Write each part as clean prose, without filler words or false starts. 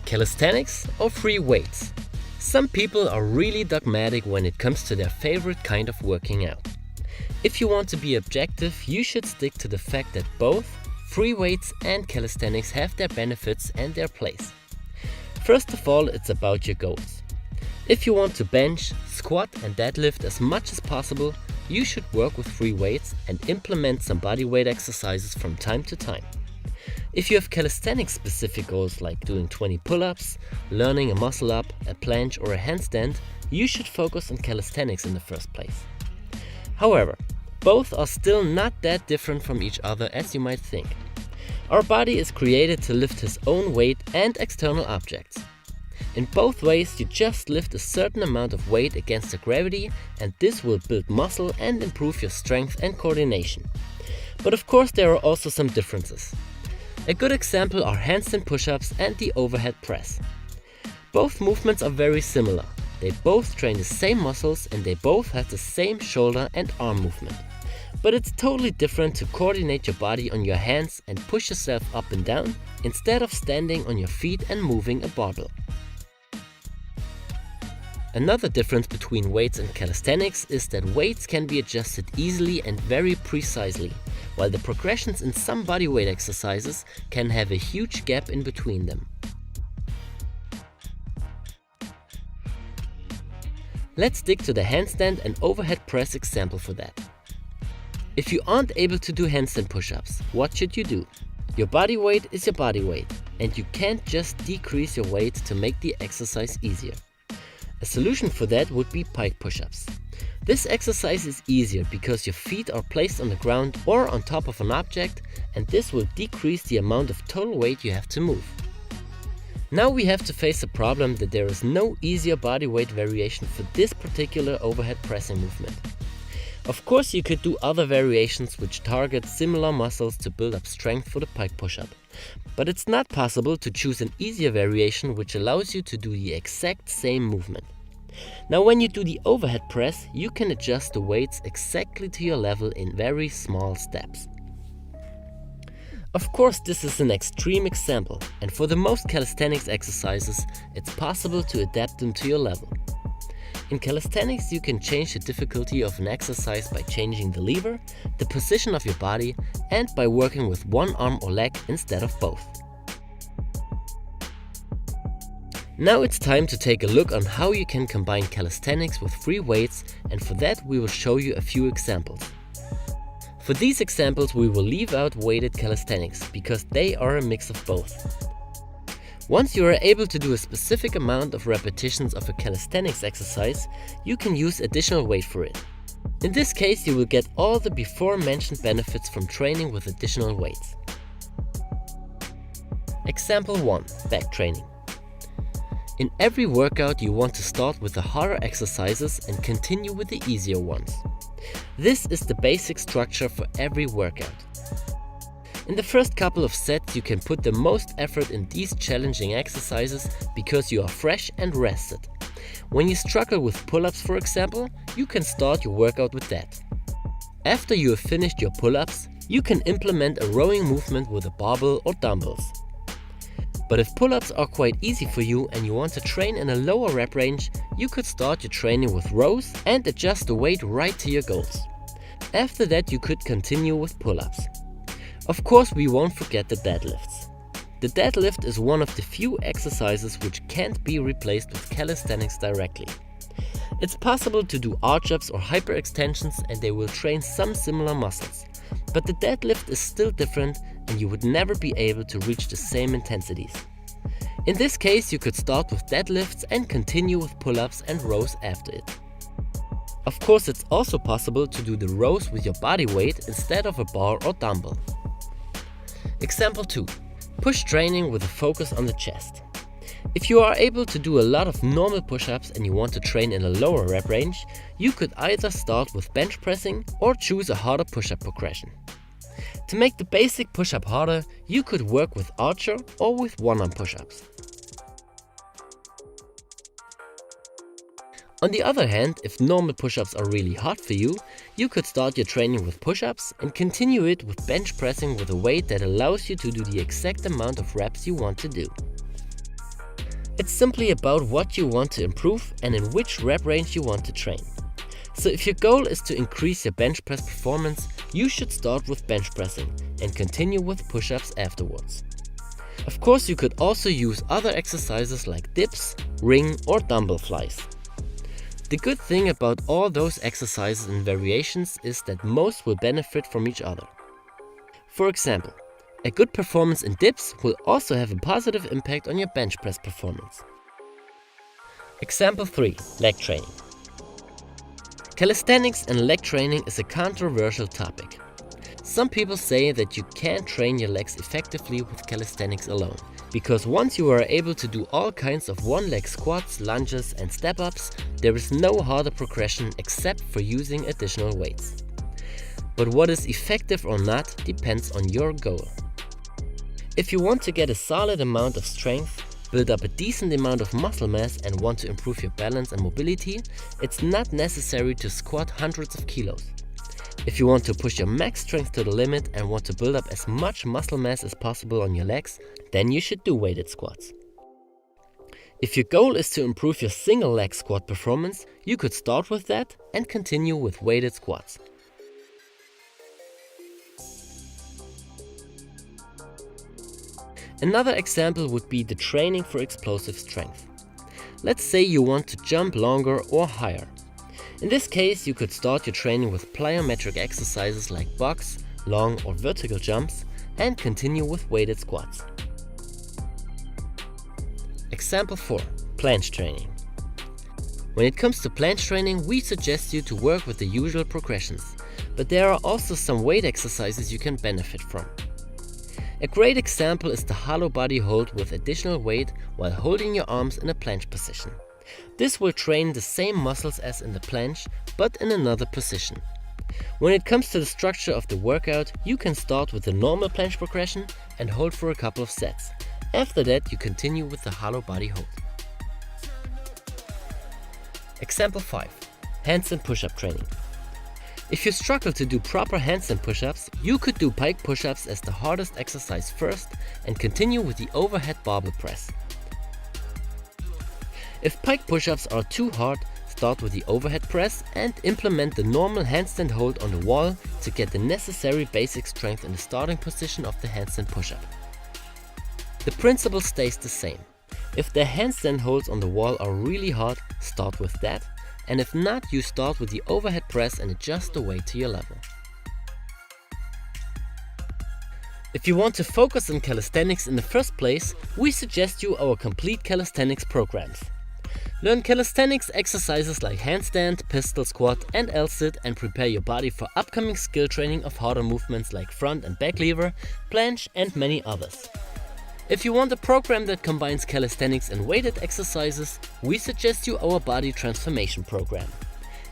Calisthenics or free weights? Some people are really dogmatic when it comes to their favorite kind of working out. If you want to be objective, you should stick to the fact that both free weights and calisthenics have their benefits and their place. First of all, it's about your goals. If you want to bench, squat and deadlift as much as possible, you should work with free weights and implement some bodyweight exercises from time to time. If you have calisthenics specific goals like doing 20 pull-ups, learning a muscle up, a planche or a handstand, you should focus on calisthenics in the first place. However, both are still not that different from each other as you might think. Our body is created to lift his own weight and external objects. In both ways, you just lift a certain amount of weight against the gravity, and this will build muscle and improve your strength and coordination. But of course there are also some differences. A good example are handstand push-ups and the overhead press. Both movements are very similar. They both train the same muscles and they both have the same shoulder and arm movement. But it's totally different to coordinate your body on your hands and push yourself up and down instead of standing on your feet and moving a barbell. Another difference between weights and calisthenics is that weights can be adjusted easily and very precisely, while the progressions in some bodyweight exercises can have a huge gap in between them. Let's stick to the handstand and overhead press example for that. If you aren't able to do handstand push-ups, what should you do? Your body weight is your body weight, and you can't just decrease your weight to make the exercise easier. A solution for that would be pike push-ups. This exercise is easier because your feet are placed on the ground or on top of an object, and this will decrease the amount of total weight you have to move. Now we have to face the problem that there is no easier body weight variation for this particular overhead pressing movement. Of course, you could do other variations which target similar muscles to build up strength for the pike push-up. But it's not possible to choose an easier variation which allows you to do the exact same movement. Now when you do the overhead press, you can adjust the weights exactly to your level in very small steps. Of course, this is an extreme example, and for the most calisthenics exercises, it's possible to adapt them to your level. In calisthenics, you can change the difficulty of an exercise by changing the lever, the position of your body, and by working with one arm or leg instead of both. Now it's time to take a look on how you can combine calisthenics with free weights, and for that we will show you a few examples. For these examples we will leave out weighted calisthenics because they are a mix of both. Once you are able to do a specific amount of repetitions of a calisthenics exercise, you can use additional weight for it. In this case, you will get all the before mentioned benefits from training with additional weights. Example 1. Back training. In every workout you want to start with the harder exercises and continue with the easier ones. This is the basic structure for every workout. In the first couple of sets you can put the most effort in these challenging exercises because you are fresh and rested. When you struggle with pull-ups, for example, you can start your workout with that. After you have finished your pull-ups, you can implement a rowing movement with a barbell or dumbbells. But if pull-ups are quite easy for you and you want to train in a lower rep range, you could start your training with rows and adjust the weight right to your goals. After that you could continue with pull-ups. Of course, we won't forget the deadlifts. The deadlift is one of the few exercises which can't be replaced with calisthenics directly. It's possible to do arch-ups or hyperextensions and they will train some similar muscles. But the deadlift is still different and you would never be able to reach the same intensities. In this case, you could start with deadlifts and continue with pull-ups and rows after it. Of course, it's also possible to do the rows with your body weight instead of a bar or dumbbell. Example 2. Push training with a focus on the chest. If you are able to do a lot of normal push-ups and you want to train in a lower rep range, you could either start with bench pressing or choose a harder push-up progression. To make the basic push-up harder, you could work with archer or with one-arm push-ups. On the other hand, if normal push-ups are really hard for you, you could start your training with push-ups and continue it with bench pressing with a weight that allows you to do the exact amount of reps you want to do. It's simply about what you want to improve and in which rep range you want to train. So if your goal is to increase your bench press performance, you should start with bench pressing and continue with push-ups afterwards. Of course, you could also use other exercises like dips, ring or dumbbell flies. The good thing about all those exercises and variations is that most will benefit from each other. For example, a good performance in dips will also have a positive impact on your bench press performance. Example 3. Leg training. Calisthenics and leg training is a controversial topic. Some people say that you can't train your legs effectively with calisthenics alone, because once you are able to do all kinds of one-leg squats, lunges and step-ups, there is no harder progression except for using additional weights. But what is effective or not depends on your goal. If you want to get a solid amount of strength, build up a decent amount of muscle mass and want to improve your balance and mobility, it's not necessary to squat hundreds of kilos. If you want to push your max strength to the limit and want to build up as much muscle mass as possible on your legs, then you should do weighted squats. If your goal is to improve your single leg squat performance, you could start with that and continue with weighted squats. Another example would be the training for explosive strength. Let's say you want to jump longer or higher. In this case, you could start your training with plyometric exercises like box, long or vertical jumps and continue with weighted squats. Example 4. Planche training. When it comes to planche training, we suggest you to work with the usual progressions, but there are also some weight exercises you can benefit from. A great example is the hollow body hold with additional weight while holding your arms in a planche position. This will train the same muscles as in the planche, but in another position. When it comes to the structure of the workout, you can start with the normal planche progression and hold for a couple of sets. After that, you continue with the hollow body hold. Example 5. Handstand push-up training. If you struggle to do proper handstand push-ups, you could do pike push-ups as the hardest exercise first and continue with the overhead barbell press. If pike push-ups are too hard, start with the overhead press and implement the normal handstand hold on the wall to get the necessary basic strength in the starting position of the handstand push-up. The principle stays the same. If the handstand holds on the wall are really hard, start with that. And if not, you start with the overhead press and adjust the weight to your level. If you want to focus on calisthenics in the first place, we suggest you our complete calisthenics programs. Learn calisthenics exercises like handstand, pistol squat and L-sit and prepare your body for upcoming skill training of harder movements like front and back lever, planche and many others. If you want a program that combines calisthenics and weighted exercises, we suggest you our body transformation program.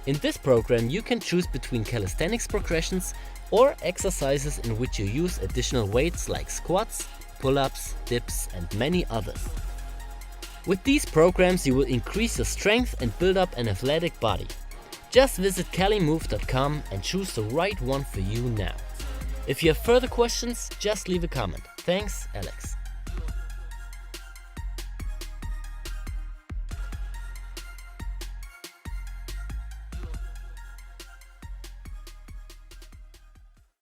In this program, you can choose between calisthenics progressions or exercises in which you use additional weights like squats, pull-ups, dips and many others. With these programs, you will increase your strength and build up an athletic body. Just visit calimove.com and choose the right one for you now. If you have further questions, just leave a comment. Thanks, Alex.